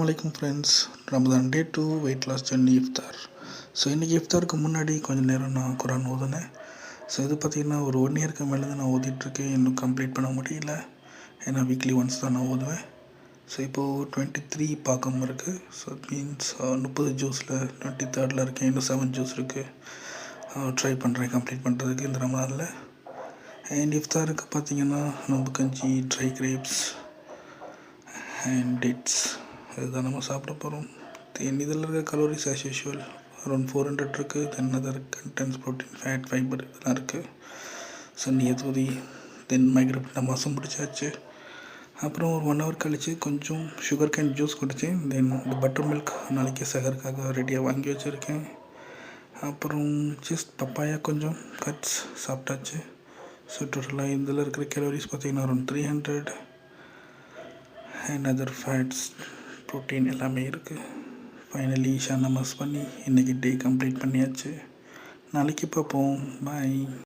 வலைக்கம் ஃப்ரெண்ட்ஸ், ரமதான் டே 2 weight loss journey இஃப்தார். So இன்றைக்கி இஃப்தாருக்கு முன்னாடி கொஞ்சம் நேரம் நான் குரான் ஓதுனேன். ஸோ இது பார்த்திங்கன்னா ஒரு 1 இயருக்கு மேலே தான் நான் ஓதிட்டுருக்கேன். இன்னும் கம்ப்ளீட் பண்ண முடியல, ஏன்னா வீக்லி ஒன்ஸ் தான் நான் ஓதுவேன். ஸோ இப்போது 23 பாக்கம் இருக்குது. ஸோ இட் மீன்ஸ் 30 ஜூஸில் 23rd இருக்கேன். இன்னும் 7 ஜூஸ் இருக்குது. ட்ரை பண்ணுறேன் கம்ப்ளீட் பண்ணுறதுக்கு இந்த ரமதானில். அண்ட் இஃப்தாருக்கு பார்த்திங்கன்னா நோம்பு கஞ்சி, ட்ரை கிரேப்ஸ் அண்ட் டேட்ஸ் இதுதான் நம்ம சாப்பிட போகிறோம். இதில் இருக்க கலோரிஸ் ஆஸ் யூஷுவல் அரௌண்ட் 400 இருக்குது. Then other contents, protein, fat, fibre இதெல்லாம் இருக்குது. ஸோ நியத் ஓதி தென் மைக்ரேட் நமாஸும் பிடிச்சாச்சு. அப்புறம் ஒரு 1 hour கழித்து கொஞ்சம் சுகர் கேன் ஜூஸ் குடித்தேன். தென் இந்த பட்டர் மில்க் நாளைக்கு சகருக்காக ரெடியாக வாங்கி வச்சுருக்கேன். அப்புறம் ஜஸ்ட் பப்பாயா கொஞ்சம் கட்ஸ் சாப்பிட்டாச்சு. ஸோ டோட்டலாக இதில் இருக்கிற கலோரிஸ் பார்த்திங்கன்னா around 300 and other fats, protein எல்லாமே இருக்குது. ஃபைனலி இஷா நமாஸ் பண்ணி இன்றைக்கி டே கம்ப்ளீட் பண்ணியாச்சு. நாளைக்கு பார்ப்போம். பாய்.